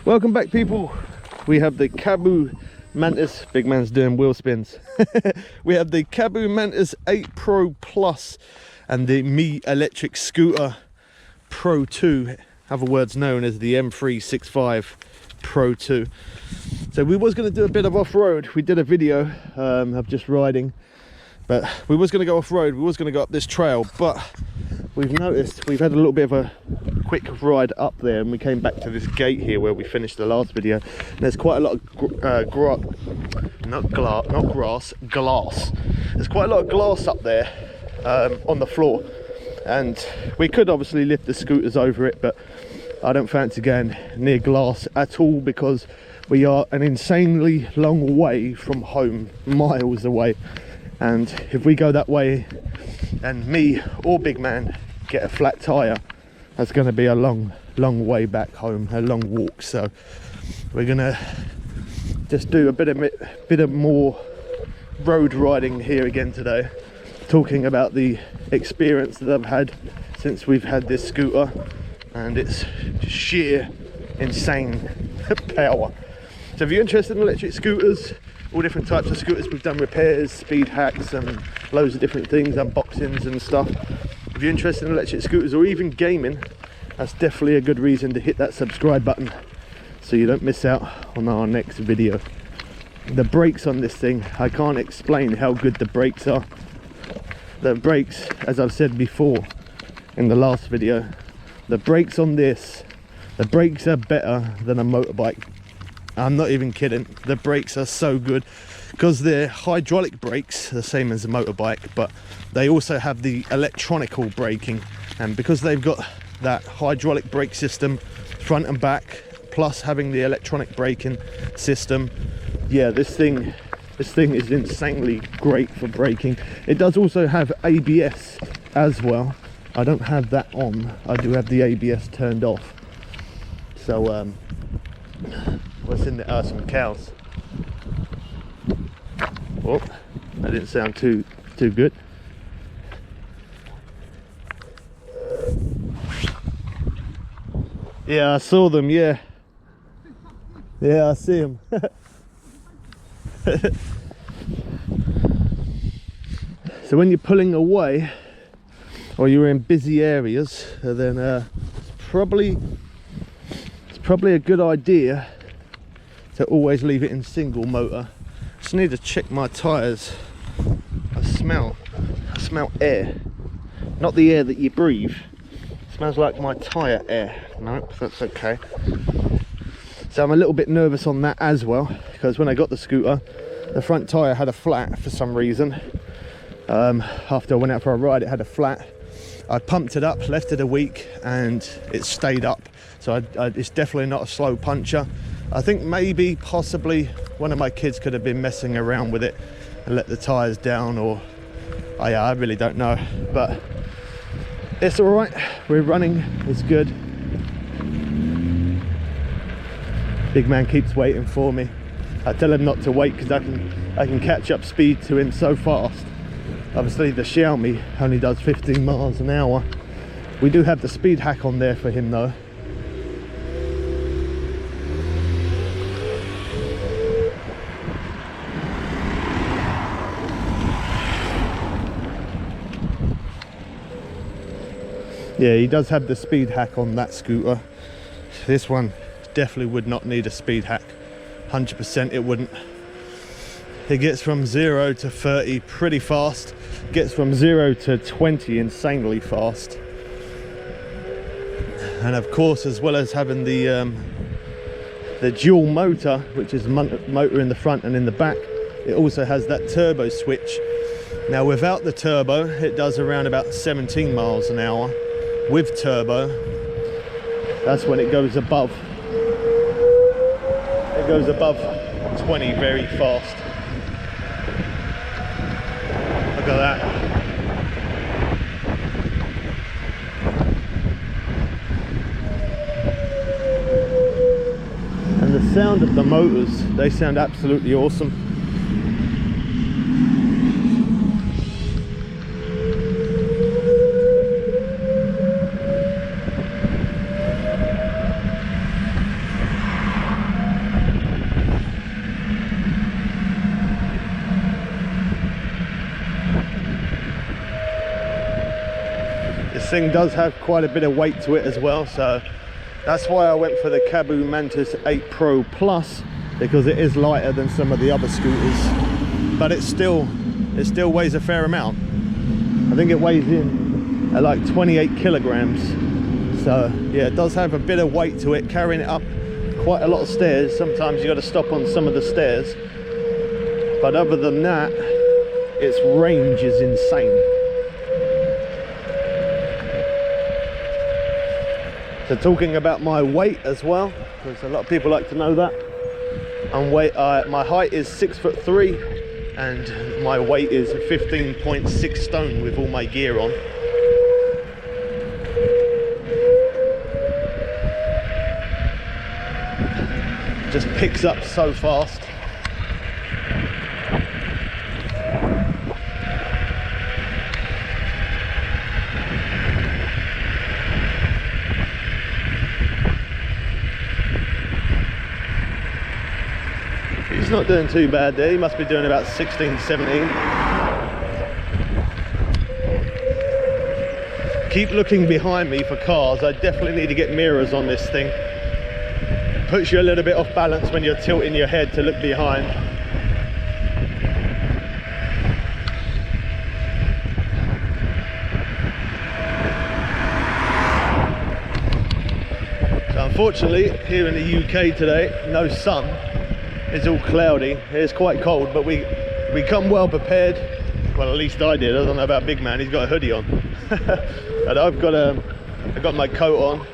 Welcome back, people. We have the Kaabo Mantis. Big man's doing wheel spins. We have the Kaabo Mantis 8 Pro Plus and the Mi electric scooter Pro 2, other words known as the M365 Pro 2. So we was going to do a bit of off-road. We did a video of just riding, but we was going to go off-road. We was going to go up this trail, but we've noticed we've had a little bit of a quick ride up there, and we came back to this gate here where we finished the last video. And there's quite a lot of glass. There's quite a lot of glass up there on the floor, and we could obviously lift the scooters over it, but I don't fancy going near glass at all because we are an insanely long way from home, miles away. And if we go that way and me or big man get a flat tire, that's going to be a long way back home, a long walk. So we're gonna just do a bit of more road riding here again today, talking about the experience that I've had since we've had this scooter and its sheer insane power. So if you're interested in electric scooters, all different types of scooters, we've done repairs, speed hacks and loads of different things, unboxings and stuff. If you're interested in electric scooters or even gaming, that's definitely a good reason to hit that subscribe button so you don't miss out on our next video. The brakes on this thing, I can't explain how good the brakes are. The brakes, as I've said before in the last video, the brakes on this, the brakes are better than a motorbike. I'm not even kidding. The brakes are so good because they're hydraulic brakes, the same as a motorbike, but they also have the electronical braking, and because they've got that hydraulic brake system front and back, plus having the electronic braking system, yeah, this thing is insanely great for braking. It does also have ABS as well. I don't have that on. I do have the ABS turned off. So what's in there? Some cows. Oh, that didn't sound too good. Yeah, I saw them. Yeah, I see them. So when you're pulling away or you're in busy areas, then it's probably a good idea to always leave it in single motor. Just need to check my tires. I smell air, not the air that you breathe. It smells like my tire air. Nope, that's okay. So I'm a little bit nervous on that as well, because when I got the scooter, the front tire had a flat for some reason. After I went out for a ride, it had a flat. I pumped it up, left it a week, and it stayed up. So it's definitely not a slow puncher. I think maybe possibly one of my kids could have been messing around with it and let the tires down, or I really don't know, but it's all right. We're running, it's good. Big man keeps waiting for me. I tell him not to wait because I can catch up speed to him so fast. Obviously the Xiaomi only does 15 miles an hour. We do have the speed hack on there for him though. Yeah, he does have the speed hack on that scooter. This one definitely would not need a speed hack. 100% it wouldn't. It gets from 0 to 30 pretty fast. Gets from 0 to 20 insanely fast. And of course, as well as having the dual motor, which is motor in the front and in the back, it also has that turbo switch. Now without the turbo, it does around about 17 miles an hour. With turbo, that's when it goes above. It goes above 20 very fast. Look at that. And the sound of the motors, they sound absolutely awesome. thing does have quite a bit of weight to it as well, so that's why I went for the Kaabo Mantis 8 Pro Plus, because it is lighter than some of the other scooters, but it still weighs a fair amount. I think it weighs in at like 28 kilograms. So yeah, it does have a bit of weight to it, carrying it up quite a lot of stairs. Sometimes you got to stop on some of the stairs, but other than that, its range is insane. So talking about my weight as well, because a lot of people like to know that. My height is 6'3", and my weight is 15.6 stone with all my gear on. Just picks up so fast. He's not doing too bad there. He must be doing about 16, 17. Keep looking behind me for cars. I definitely need to get mirrors on this thing. Puts you a little bit off balance when you're tilting your head to look behind. So unfortunately, here in the UK today, no sun. It's all cloudy. It's quite cold, but we come well prepared. Well, at least I did. I don't know about Big Man. He's got a hoodie on. But I've got my coat on,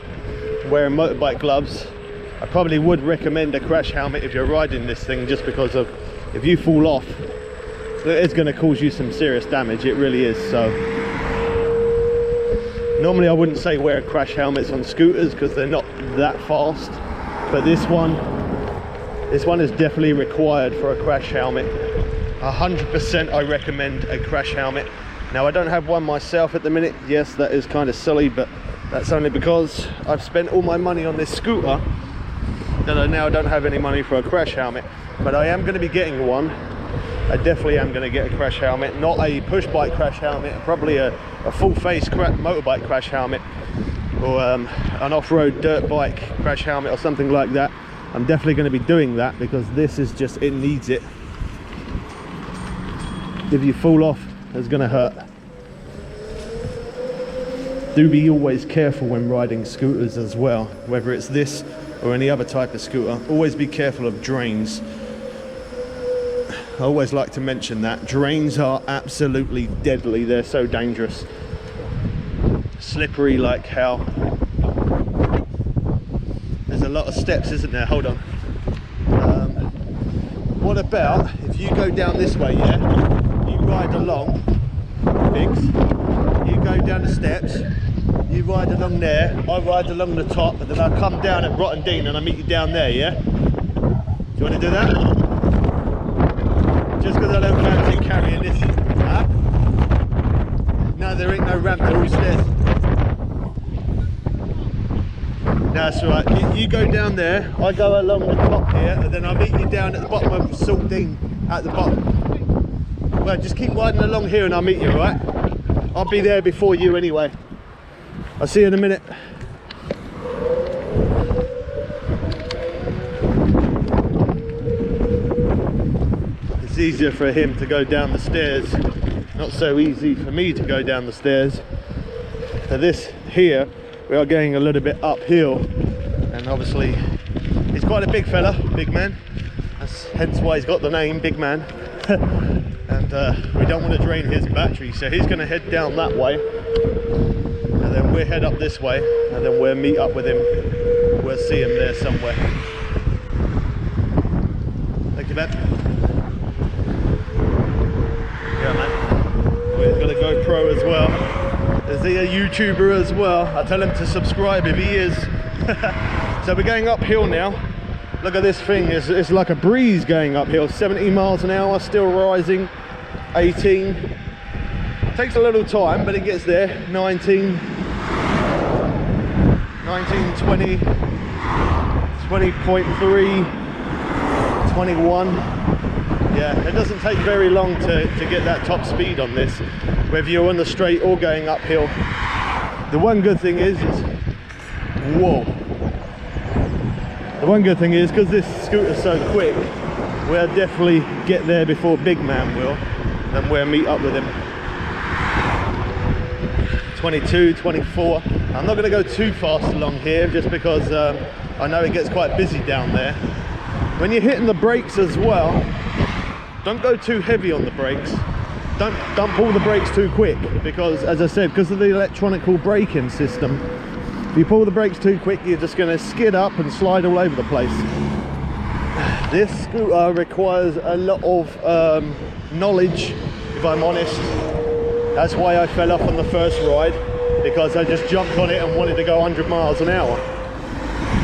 wearing motorbike gloves. I probably would recommend a crash helmet if you're riding this thing, just because of if you fall off, it's going to cause you some serious damage. It really is. So normally I wouldn't say wear crash helmets on scooters because they're not that fast, but this one is definitely required for a crash helmet. 100% I recommend a crash helmet. Now I don't have one myself at the minute. Yes, that is kind of silly, but that's only because I've spent all my money on this scooter that I now don't have any money for a crash helmet. But I am going to be getting one. I definitely am going to get a crash helmet, not a push bike crash helmet, probably a full face motorbike crash helmet, or an off-road dirt bike crash helmet or something like that. I'm definitely going to be doing that because this is just, it needs it. If you fall off, it's going to hurt. Do be always careful when riding scooters as well, whether it's this or any other type of scooter. Always be careful of drains. I always like to mention that. Drains are absolutely deadly. They're so dangerous. Slippery like hell. There's a lot of steps, isn't there? Hold on. What about if you go down this way, yeah? You ride along, Biggs. You go down the steps. You ride along there, I ride along the top, and then I come down at Rotterdam and I meet you down there, yeah? Do you want to do that? Just because I don't fancy carrying this. Huh? No, there ain't no ramp, they're all stairs. No, that's right. You go down there, I go along the top here, and then I meet you down at the bottom of Saltine, at the bottom. Well, just keep riding along here and I'll meet you, right? I'll be there before you anyway. I'll see you in a minute. It's easier for him to go down the stairs. Not so easy for me to go down the stairs. For this here, we are going a little bit uphill. And obviously, he's quite a big fella, big man. That's hence why he's got the name, Big Man. And we don't want to drain his battery, so he's going to head down that way. And then we'll head up this way, and then we'll meet up with him. We'll see him there somewhere. Thank you, man. Yeah, man. We're going to go pro as well. Is he a YouTuber as well? I tell him to subscribe if he is. So we're going uphill now. Look at this thing. It's like a breeze going uphill. 70 miles an hour, still rising. 18. Takes a little time, but it gets there. 19, 20, 20.3, 21. Yeah, it doesn't take very long to get that top speed on this, whether you're on the straight or going uphill. The one good thing is whoa. The one good thing is, because this scooter's so quick, we'll definitely get there before Big Man will, and we'll meet up with him. 22, 24. I'm not going to go too fast along here, just because I know it gets quite busy down there. When you're hitting the brakes as well, don't go too heavy on the brakes. Don't pull the brakes too quick, because as I said, because of the electronical braking system, if you pull the brakes too quick, you're just going to skid up and slide all over the place. This scooter requires a lot of knowledge, if I'm honest. That's why I fell off on the first ride, because I just jumped on it and wanted to go 100 miles an hour.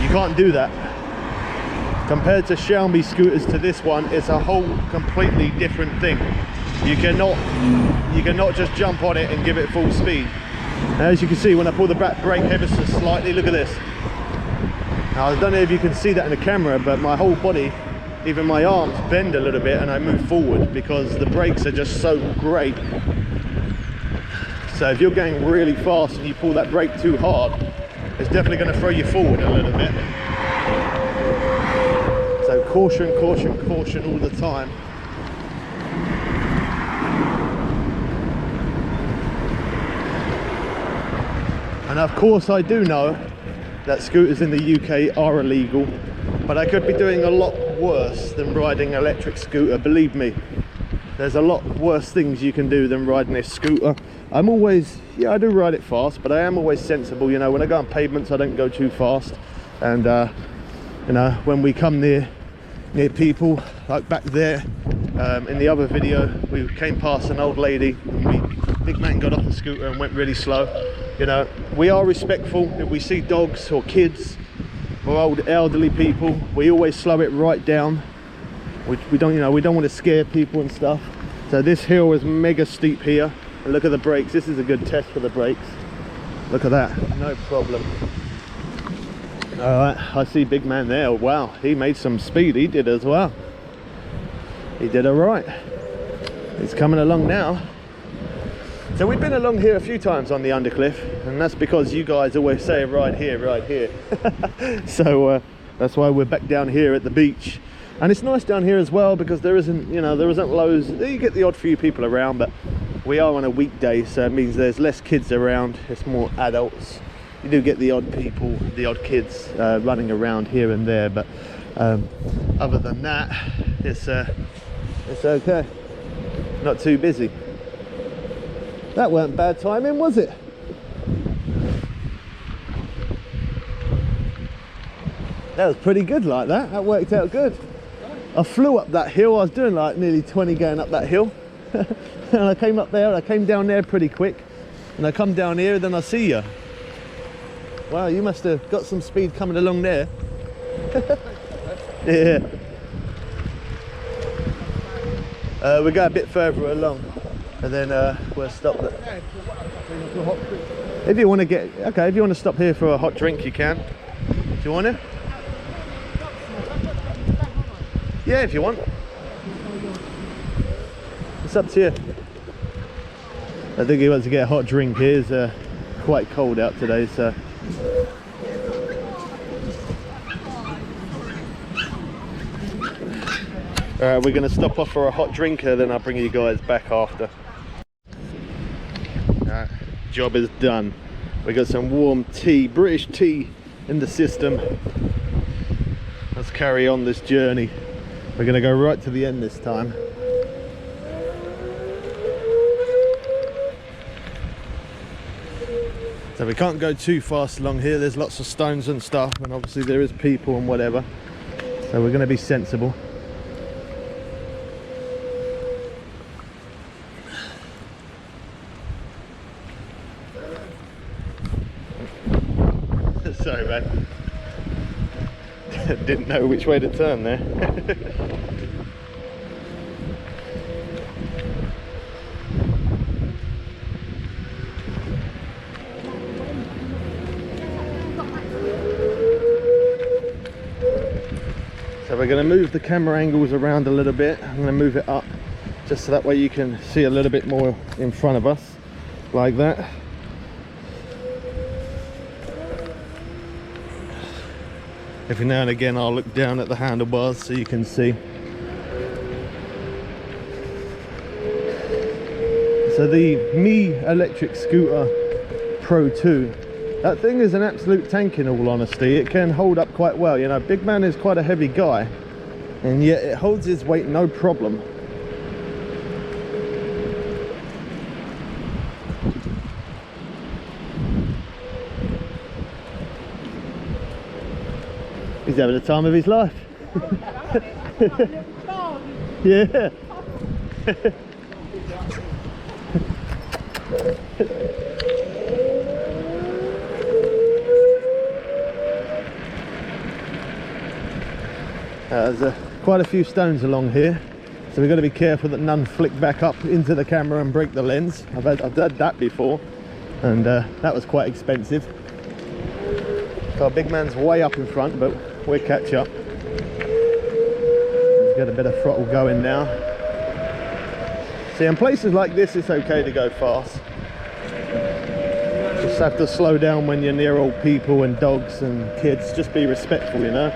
You can't do that. Compared to Xiaomi scooters to this one, it's a whole completely different thing. You cannot just jump on it and give it full speed. Now, as you can see, when I pull the back brake ever so slightly, look at this. Now, I don't know if you can see that in the camera, but my whole body, even my arms, bend a little bit and I move forward because the brakes are just so great. So if you're going really fast and you pull that brake too hard, it's definitely going to throw you forward a little bit. So caution, caution, caution all the time. And of course I do know that scooters in the UK are illegal, but I could be doing a lot worse than riding an electric scooter, believe me. There's a lot worse things you can do than riding this scooter. I'm always, yeah, I do ride it fast, but I am always sensible. You know, when I go on pavements, I don't go too fast. And you know, when we come near people, like back there, in the other video, we came past an old lady and Big Man got off the scooter and went really slow. You know, we are respectful. If we see dogs or kids or old elderly people, we always slow it right down. We don't, you know, we don't want to scare people and stuff. So this hill is mega steep here, and look at the brakes. This is a good test for the brakes. Look at that, no problem. All right, I see Big Man there. Wow, he made some speed. He did as well. He did all right. He's coming along now. So we've been along here a few times on the undercliff, and that's because you guys always say right here, right here. So that's why we're back down here at the beach. And it's nice down here as well, because there isn't, you know, there isn't loads. You get the odd few people around, but we are on a weekday, so it means there's less kids around. It's more adults. You do get the odd people, the odd kids running around here and there, but other than that, it's okay. Not too busy. That weren't bad timing, was it? That was pretty good like that. That worked out good. I flew up that hill. I was doing like nearly 20 going up that hill. And I came up there, I came down there pretty quick. And I come down here, then I see you. Wow, you must have got some speed coming along there. Yeah. We go a bit further along, and then we'll stop there. If you want to get, okay, if you want to stop here for a hot drink, you can. Do you want it? Yeah, if you want. It's up to you. I think he wants to get a hot drink. It is quite cold out today, so. Alright, we're going to stop off for a hot drink, then I'll bring you guys back after. Alright, job is done. We got some warm tea, British tea in the system. Let's carry on this journey. We're going to go right to the end this time. So we can't go too fast along here. There's lots of stones and stuff, and obviously there is people and whatever. So we're going to be sensible. Sorry, man. Didn't know which way to turn there. So we're going to move the camera angles around a little bit. I'm going to move it up just so that way you can see a little bit more in front of us, like that. Every now and again I'll look down at the handlebars so you can see. So the Mi electric scooter Pro 2, that thing is an absolute tank in all honesty. It can hold up quite well. You know, Big Man is quite a heavy guy, and yet it holds his weight no problem. He's having the time of his life. Yeah. There's quite a few stones along here, so we've got to be careful that none flick back up into the camera and break the lens. I've done that before, and that was quite expensive. So our Big Man's way up in front, but we'll catch up. Let's get a bit of throttle going now. See, in places like this it's okay to go fast. Just have to slow down when you're near old people and dogs and kids. Just be respectful, you know.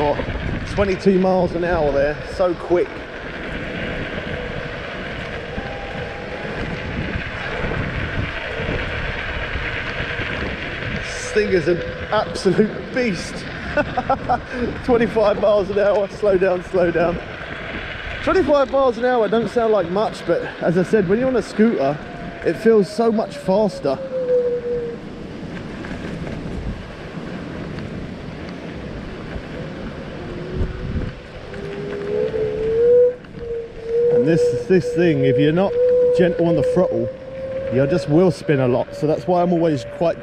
Oh, 22 miles an hour there, so quick. This thing is an absolute beast. 25 miles an hour, slow down, slow down. 25 miles an hour don't sound like much, but as I said, when you're on a scooter, it feels so much faster. And this thing, if you're not gentle on the throttle, you just will spin a lot. So that's why I'm always quite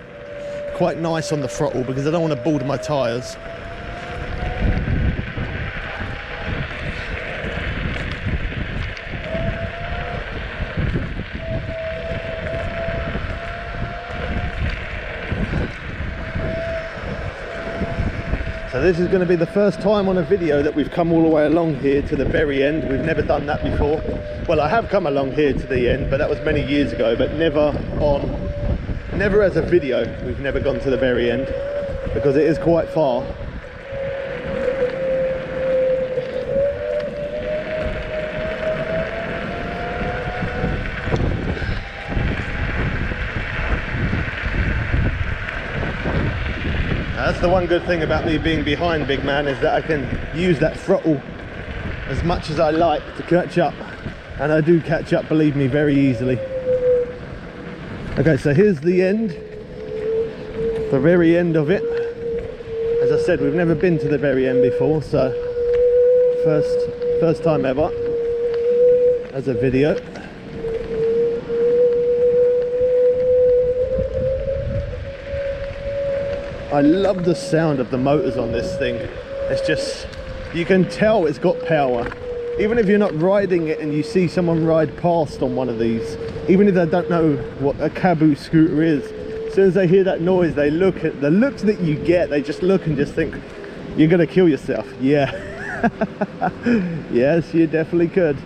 nice on the throttle, because I don't want to board my tyres. So this is going to be the first time on a video that we've come all the way along here to the very end. We've never done that before. Well, I have come along here to the end, but that was many years ago, but never as a video. We've never gone to the very end because it is quite far. That's the one good thing about me being behind Big Man, is that I can use that throttle as much as I like to catch up, and I do catch up, believe me, very easily. Okay, so here's the end, the very end of it. As I said, we've never been to the very end before, so first time ever as a video. I love the sound of the motors on this thing. It's just, you can tell it's got power. Even if you're not riding it and you see someone ride past on one of these, even if they don't know what a Kaabo scooter is, as soon as they hear that noise, they look at the looks that you get, they just look and just think, you're gonna kill yourself. Yeah. Yes, you definitely could.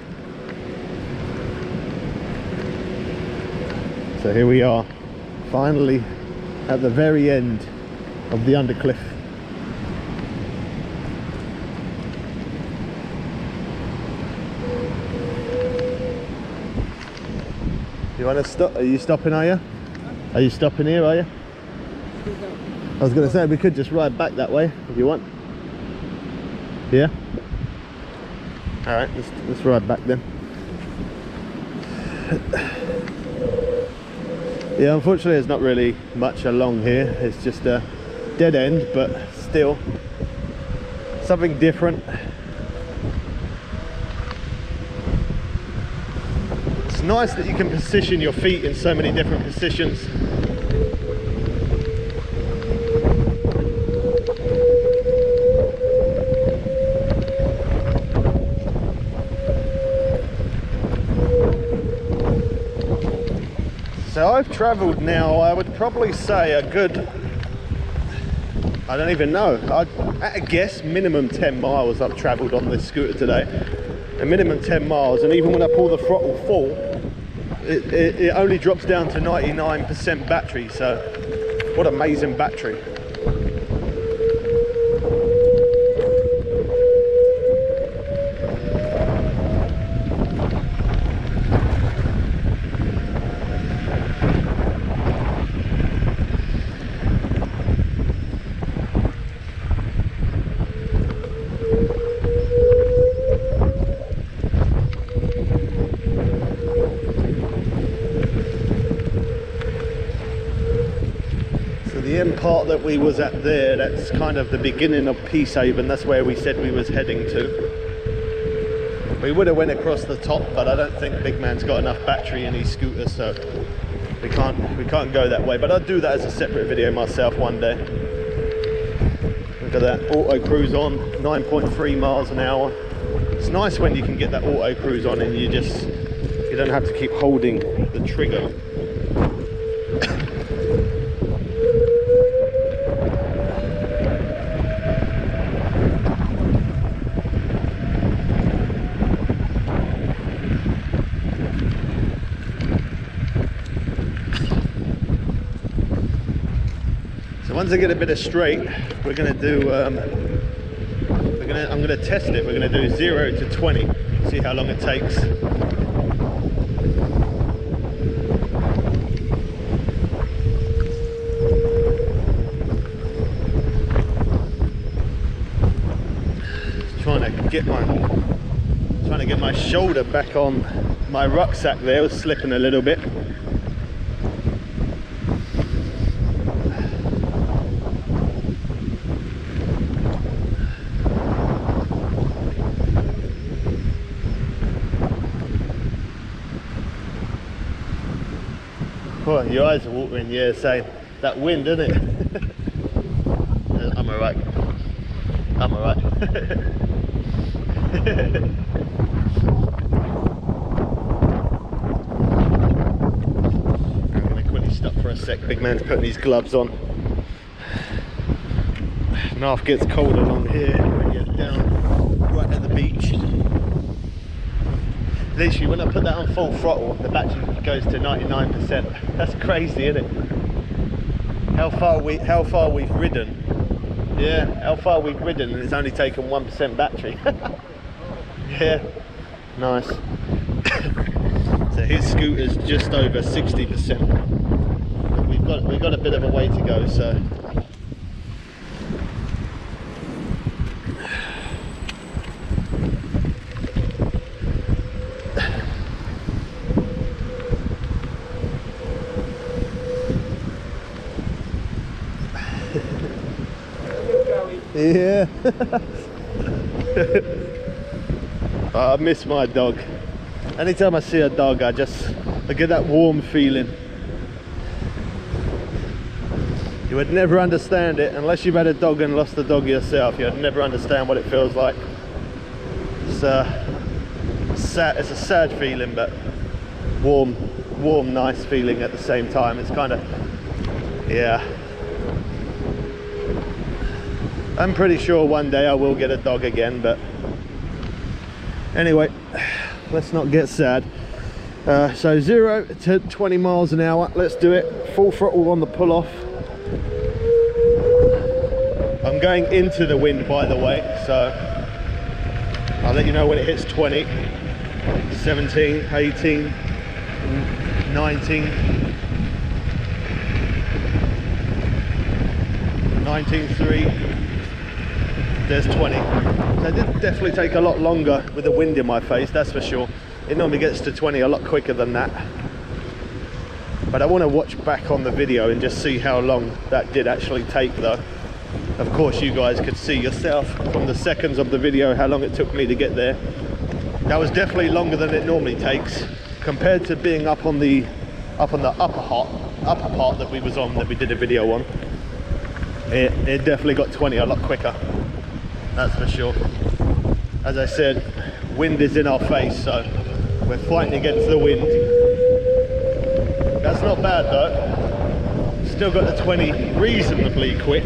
So here we are, finally at the very end of the undercliff. You want to stop? Are you stopping, are you? Are you stopping here, are you? I was going to say we could just ride back that way if you want. Yeah? Alright, let's ride back then. Yeah, unfortunately there's not really much along here. It's just a dead end, but still something different. It's nice that you can position your feet in so many different positions. So I've travelled now, I would probably say a good, I don't even know, at a guess, minimum 10 miles I've travelled on this scooter today. A minimum 10 miles, and even when I pull the throttle full, it only drops down to 99% battery, so what amazing battery. The end part that we was at there, that's kind of the beginning of Peacehaven. That's where we said we was heading to. We would have went across the top, but I don't think Big Man's got enough battery in his scooter, so we can't go that way. But I'll do that as a separate video myself one day. Look at that auto cruise on, 9.3 miles an hour. It's nice when you can get that auto cruise on and you don't have to keep holding the trigger. Once I get a bit of straight, we're going to do, I'm going to test it. We're going to do 0 to 20, see how long it takes. Trying to get my shoulder back on my rucksack there. It was slipping a little bit. Oh, your eyes are watering, yeah, same. That wind, isn't it? I'm alright. I'm alright. I'm going to quickly stop for a sec. Big Man's putting his gloves on. Knife gets cold along here when you're down right at the beach. Literally, when I put that on full throttle, the battery goes to 99%. That's crazy, isn't it? How far we've ridden. Yeah, how far we've ridden, and it's only taken 1% battery. Yeah, nice. So his scooter's just over 60%. But we've got a bit of a way to go, so. Yeah. I miss my dog. Anytime I see a dog, I get that warm feeling. You would never understand it unless you've had a dog and lost the dog yourself. You'd never understand what it feels like. It's sad. It's a sad feeling, but warm, nice feeling at the same time. It's kind of, yeah. I'm pretty sure one day I will get a dog again, but anyway, let's not get sad. So 0 to 20 miles an hour, let's do it. Full throttle on the pull off. I'm going into the wind, by the way, so I'll let you know when it hits 20, 17, 18, 19, 19.3. There's 20. So it did definitely take a lot longer with the wind in my face, that's for sure. It normally gets to 20 a lot quicker than that. But I want to watch back on the video and just see how long that did actually take though. Of course you guys could see yourself from the seconds of the video how long it took me to get there. That was definitely longer than it normally takes compared to being up on the upper part that we was on, that we did a video on. It definitely got 20 a lot quicker. That's for sure. As I said, wind is in our face, so we're fighting against the wind. That's not bad though. Still got the 20 reasonably quick.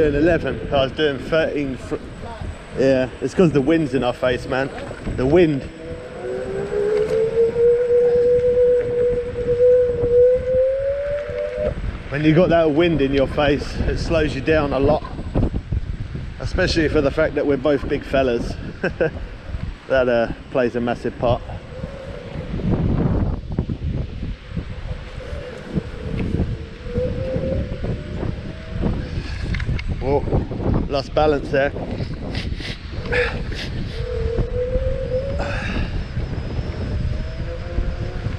doing 11. I was doing 13. Yeah, it's because the wind's in our face, man. The wind. When you got that wind in your face, it slows you down a lot. Especially for the fact that we're both big fellas. That plays a massive part. Whoa, lost balance there.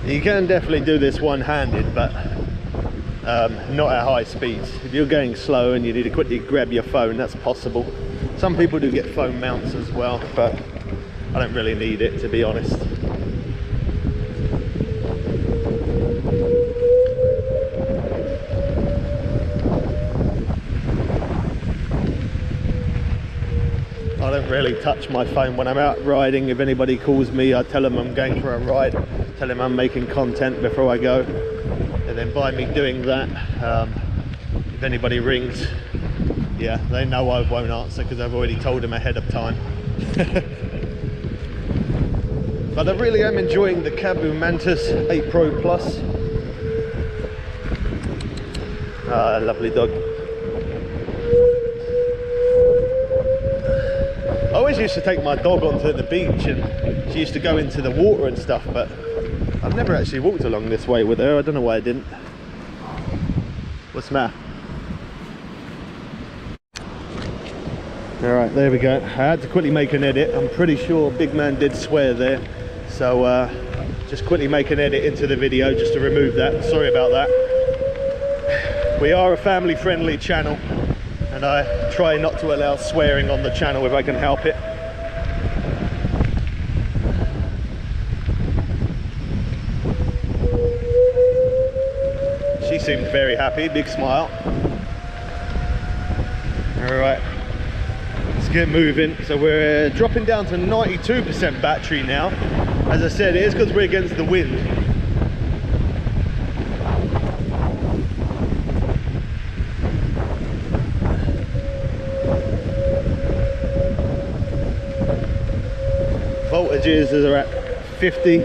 You can definitely do this one-handed, but not at high speeds. If you're going slow and you need to quickly grab your phone, that's possible. Some people do get phone mounts as well, but I don't really need it, to be honest. I don't really touch my phone when I'm out riding. If anybody calls me, I tell them I'm going for a ride, tell them I'm making content before I go. And then by me doing that, if anybody rings, yeah, they know I won't answer because I've already told them ahead of time. But I really am enjoying the Kaabo Mantis 8 Pro Plus. Lovely dog. I always used to take my dog onto the beach and she used to go into the water and stuff, but I've never actually walked along this way with her. I don't know why I didn't. What's the matter? Alright, there we go. I had to quickly make an edit. I'm pretty sure Big Man did swear there. So just quickly make an edit into the video just to remove that. Sorry about that. We are a family friendly channel and I try not to allow swearing on the channel if I can help it. She seemed very happy, big smile. Alright, let's get moving. So we're dropping down to 92% battery now. As I said, it is because we're against the wind. Voltages are at 50.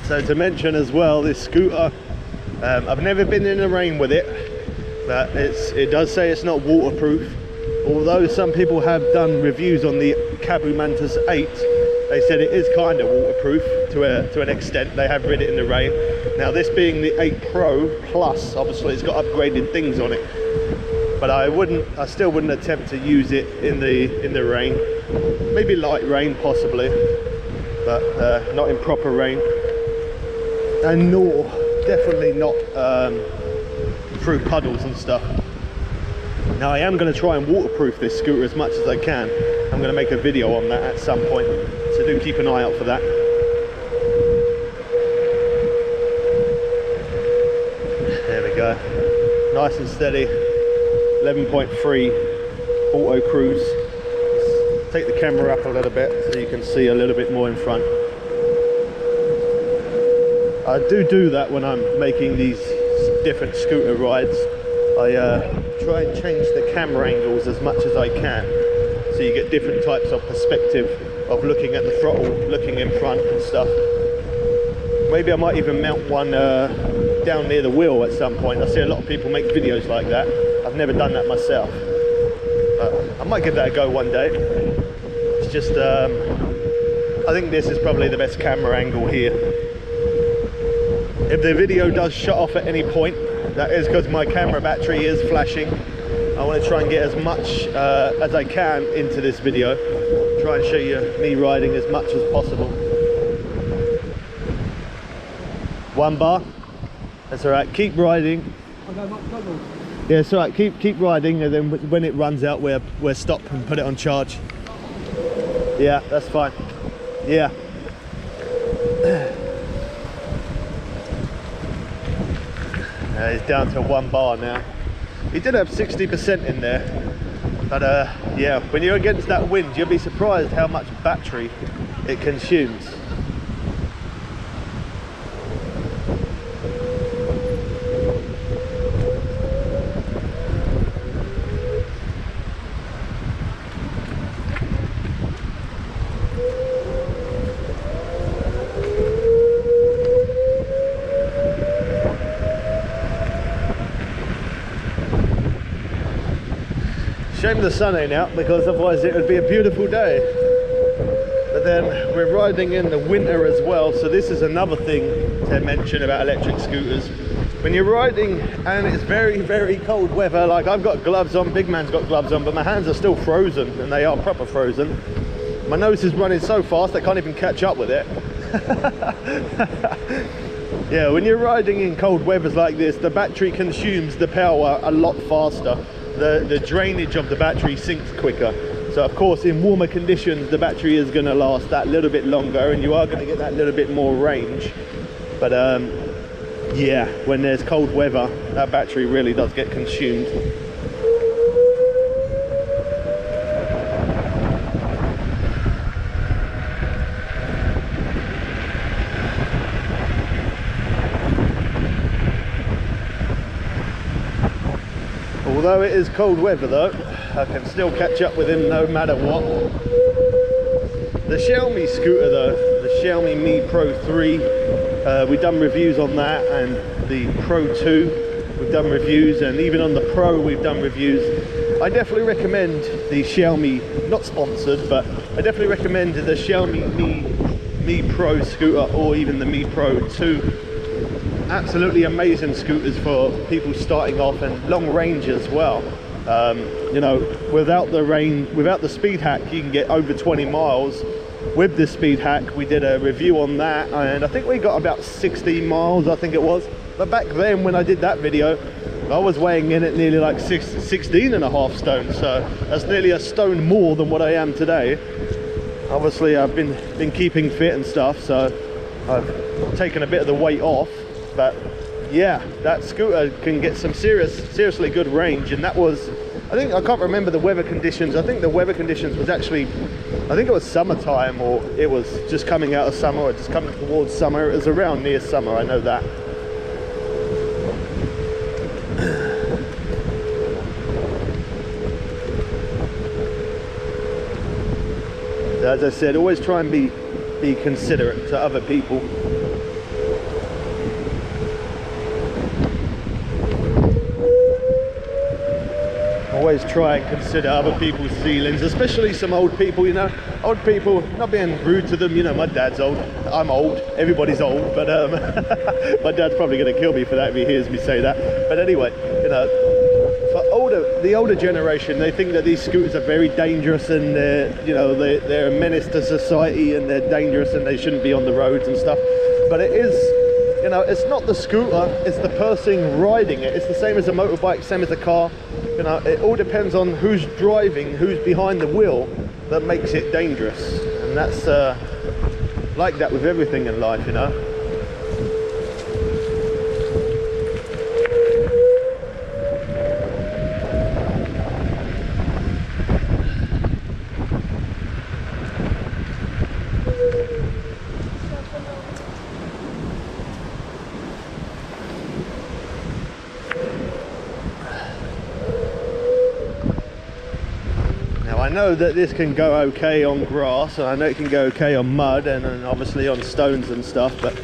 So to mention as well, this scooter, I've never been in the rain with it, but it does say it's not waterproof. Although some people have done reviews on the Kaabo Mantis 8, they said it is kind of waterproof to an extent. They have rid it in the rain. Now this being the 8 Pro Plus, obviously it's got upgraded things on it, but I still wouldn't attempt to use it in the rain. Maybe light rain possibly, but not in proper rain. And nor definitely not through puddles and stuff. Now I am going to try and waterproof this scooter as much as I can. I'm going to make a video on that at some point, so do keep an eye out for that. There we go, nice and steady. 11.3 auto cruise. Let's take the camera up a little bit so you can see a little bit more in front. I do that when I'm making these different scooter rides. I try and change the camera angles as much as I can, so you get different types of perspective of looking at the throttle, looking in front and stuff. Maybe I might even mount one down near the wheel at some point. I see a lot of people make videos like that. I've never done that myself, but I might give that a go one day. It's just I think this is probably the best camera angle here. If the video does shut off at any point, that is because my camera battery is flashing. I want to try and get as much as I can into this video. Try and show you me riding as much as possible. 1 bar. That's alright, keep riding. Yeah, it's alright, keep riding, and then when it runs out we'll stop and put it on charge. Yeah, that's fine. Yeah. He's down to 1 bar now. He did have 60% in there, But yeah, when you're against that wind, you'll be surprised how much battery it consumes. Shame the sun ain't out, because otherwise it would be a beautiful day. But then we're riding in the winter as well, so this is another thing to mention about electric scooters. When you're riding and it's very, very cold weather, like I've got gloves on, big man's got gloves on, but my hands are still frozen, and they are proper frozen. My nose is running so fast I can't even catch up with it. Yeah, when you're riding in cold weathers like this, the battery consumes the power a lot faster. The drainage of the battery sinks quicker. So of course in warmer conditions the battery is going to last that little bit longer, and you are going to get that little bit more range. But yeah, when there's cold weather, that battery really does get consumed. Although it is cold weather though, I can still catch up with him no matter what. The Xiaomi scooter though, the Xiaomi Mi Pro 3, we've done reviews on that, and the Pro 2 we've done reviews, and even on the Pro we've done reviews. I definitely recommend the Xiaomi, not sponsored, but I definitely recommend the Xiaomi Mi Pro scooter, or even the Mi Pro 2. Absolutely amazing scooters for people starting off, and long range as well. You know, without the speed hack, you can get over 20 miles. With the speed hack, we did a review on that, and I think we got about 16 miles, I think it was. But back then when I did that video, I was weighing in at nearly like 16 and a half stone, so that's nearly a stone more than what I am today. Obviously I've been keeping fit and stuff, so I've taken a bit of the weight off. But yeah, that scooter can get some seriously good range, and that was, I can't remember the weather conditions. I think the weather conditions was actually, I think it was summertime, or it was just coming out of summer, or just coming towards summer. It was around near summer, I know that. As I said, always try and be considerate to other people. Always try and consider other people's feelings, especially some old people, you know. Old people, not being rude to them, you know, my dad's old, I'm old, everybody's old, but my dad's probably going to kill me for that if he hears me say that. But anyway, you know, for the older generation, they think that these scooters are very dangerous, and they're a menace to society, and they're dangerous and they shouldn't be on the roads and stuff. But it is, you know, it's not the scooter, it's the person riding it. It's the same as a motorbike, same as a car. You know, it all depends on who's driving, who's behind the wheel, that makes it dangerous. And that's like that with everything in life, you know. I know that this can go okay on grass, and I know it can go okay on mud, and obviously on stones and stuff, but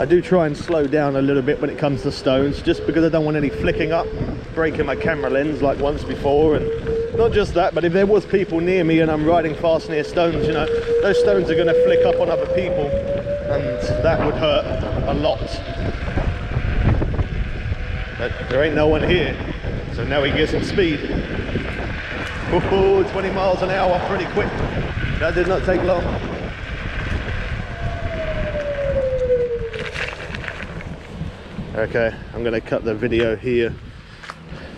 I do try and slow down a little bit when it comes to stones, just because I don't want any flicking up, breaking my camera lens like once before. And not just that, but if there was people near me and I'm riding fast near stones, you know, those stones are going to flick up on other people, and that would hurt a lot. But there ain't no one here, so now we get some speed. Oh, 20 miles an hour, pretty quick. That did not take long. Okay, I'm going to cut the video here.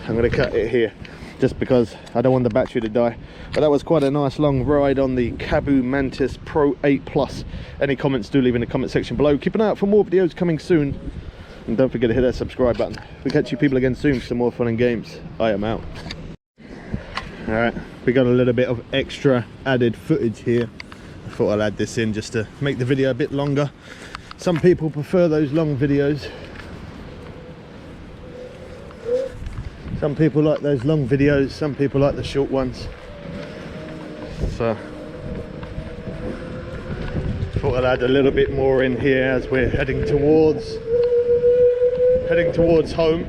I'm going to cut it here, just because I don't want the battery to die. But that was quite a nice long ride on the Kaabo Mantis Pro 8 Plus. Any comments, do leave in the comment section below. Keep an eye out for more videos coming soon. And don't forget to hit that subscribe button. We'll catch you people again soon for some more fun and games. I am out. Alright, we got a little bit of extra added footage here. I thought I'll add this in just to make the video a bit longer. Some people prefer those long videos. Some people like those long videos, some people like the short ones. So thought I'll add a little bit more in here as we're heading towards home.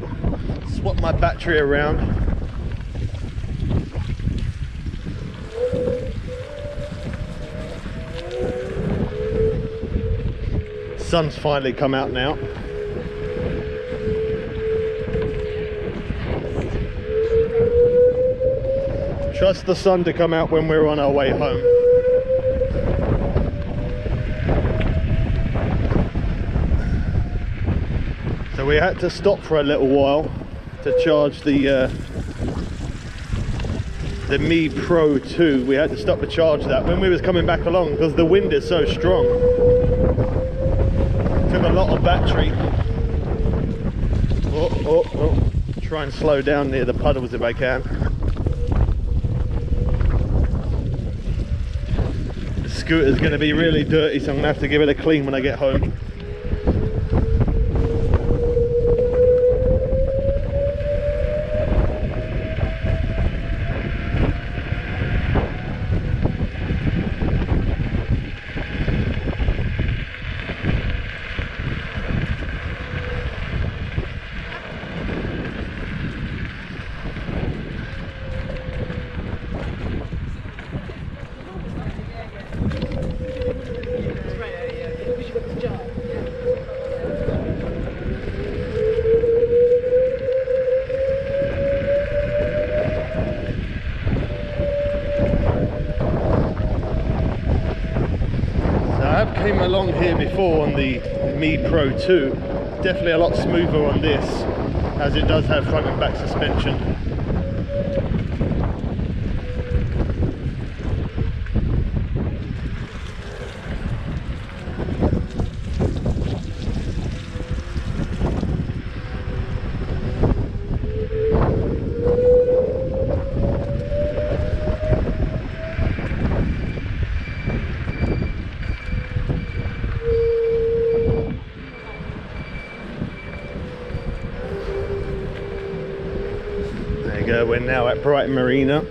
Swap my battery around. Sun's finally come out now. Trust the sun to come out when we're on our way home. So we had to stop for a little while to charge the Mi Pro 2. We had to stop to charge that when we was coming back along because the wind is so strong. Took a lot of battery. Oh. Try and slow down near the puddles if I can. The scooter's going to be really dirty, so I'm going to have to give it a clean when I get home. Came along here before on the Mi Pro 2, definitely a lot smoother on this as it does have front and back suspension. We're now at Brighton Marina.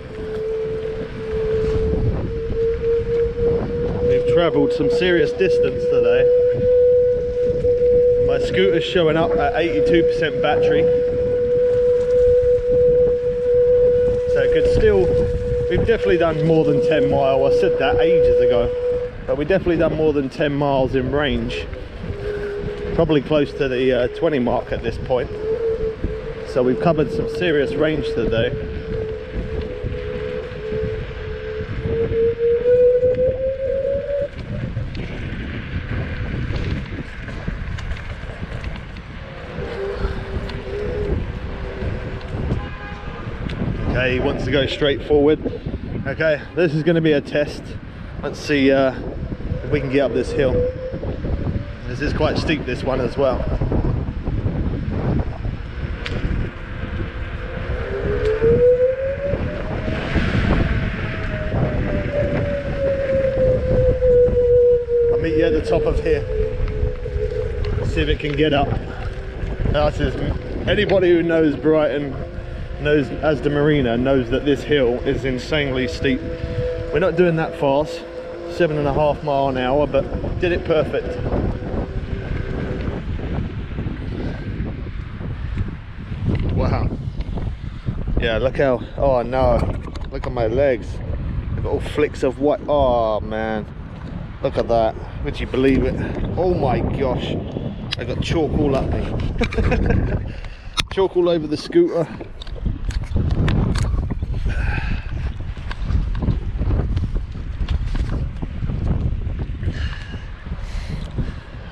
We've travelled some serious distance today. My scooter's showing up at 82% battery. So it could still, we've definitely done more than 10 miles. I said that ages ago, but we've definitely done more than 10 miles in range. Probably close to the 20 mark at this point. So we've covered some serious range today. Okay, he wants to go straight forward. Okay, this is going to be a test. Let's see if we can get up this hill. This is quite steep, this one as well. At the top of here, see if it can get up. Anybody who knows Brighton, knows Asda Marina, knows that this hill is insanely steep. We're not doing that fast, 7.5 miles an hour, but did it perfect. Wow. Yeah, look how, oh no, look at my legs. They've got all flicks of white. Oh man, look at that. Would you believe it? Oh my gosh, I got chalk all up me. Chalk all over the scooter.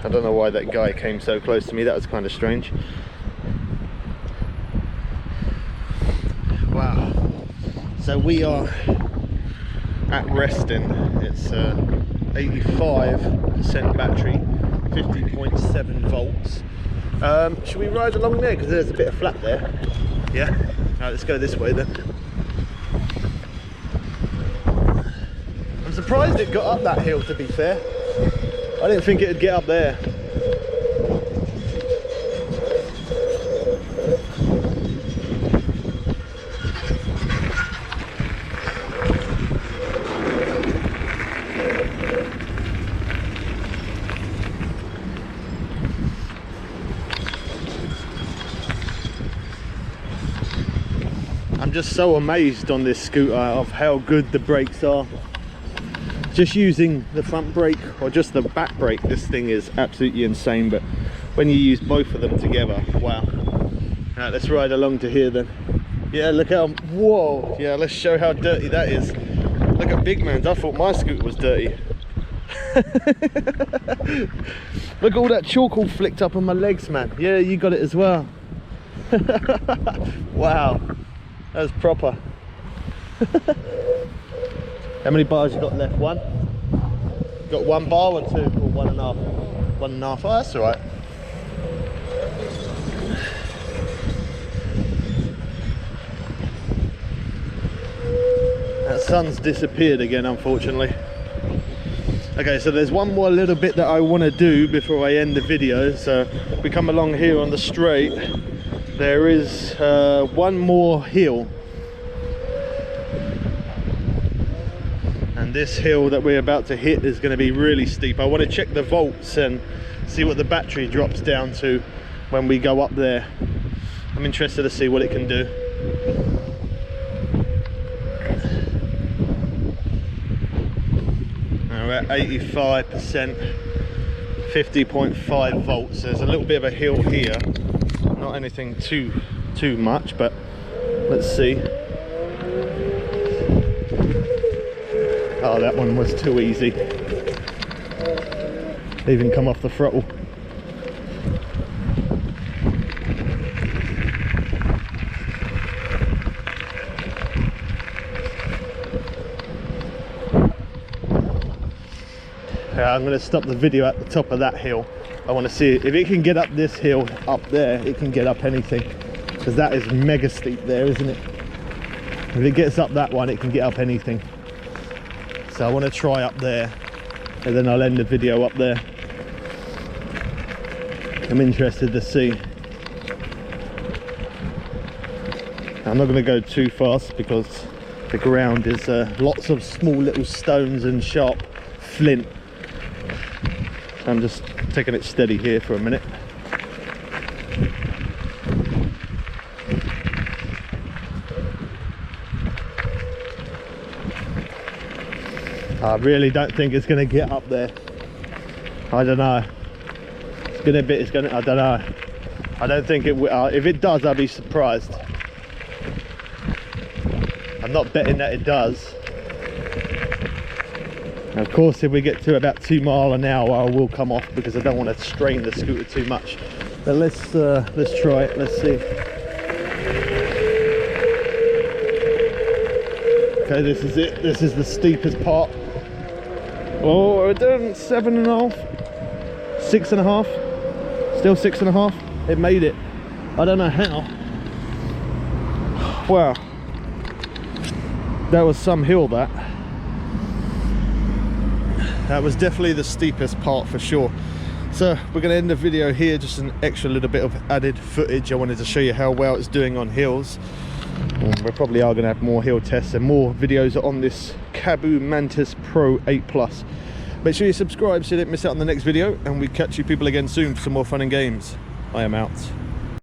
I don't know why that guy came so close to me. That was kind of strange. Wow. So we are at Reston. It's 85% battery, 50.7 volts. Should we ride along there? Because there's a bit of flat there. Yeah? Alright, let's go this way then. surprised it got up that hill, to be fair. I didn't think it'd get up there. I'm just so amazed on this scooter of how good the brakes are. Just using the front brake or just the back brake, this thing is absolutely insane, but when you use both of them together, wow. Right, let's ride along to here then. Yeah, look how, whoa, yeah, let's show how dirty that is. Look at big man's. I thought my scooter was dirty. Look at all that chalk all flicked up on my legs, man. Yeah, you got it as well. Wow, that's proper. How many bars you got left? One? Got one bar or two? Or 1.5? 1.5. Oh, that's alright. That sun's disappeared again, unfortunately. Okay, so there's one more little bit that I want to do before I end the video. So we come along here on the straight. There is one more hill. And this hill that we're about to hit is going to be really steep. I want to check the volts and see what the battery drops down to when we go up there. I'm interested to see what it can do. Now we're at 85%, 50.5 volts. There's a little bit of a hill here, not anything too much, but let's see. Oh, that one was too easy. Even come off the throttle. Yeah, I'm going to stop the video at the top of that hill. I want to see if it can get up this hill up there. It can get up anything, because that is mega steep there, isn't it? If it gets up that one, it can get up anything. So I want to try up there, and then I'll end the video up there. I'm interested to see. I'm not going to go too fast because the ground is lots of small little stones and sharp flint. So I'm just taking it steady here for a minute. I really don't think it's going to get up there. I don't know. It's going to be. It's going to. I don't know. I don't think it will. If it does, I'll be surprised. I'm not betting that it does. Now, of course, if we get to about 2 miles an hour, I will come off because I don't want to strain the scooter too much. But let's try it. Let's see. Okay, this is it. This is the steepest part. Oh, we're doing 7.5, 6.5, still 6.5. It made it. I don't know how. Wow, that was some hill. That was definitely the steepest part for sure. So we're going to end the video here, just an extra little bit of added footage. I wanted to show you how well it's doing on hills. We probably are going to have more hill tests and more videos on this Kaabo Mantis Pro 8 Plus. Make sure you subscribe so you don't miss out on the next video, and we catch you people again soon for some more fun and games. I am out.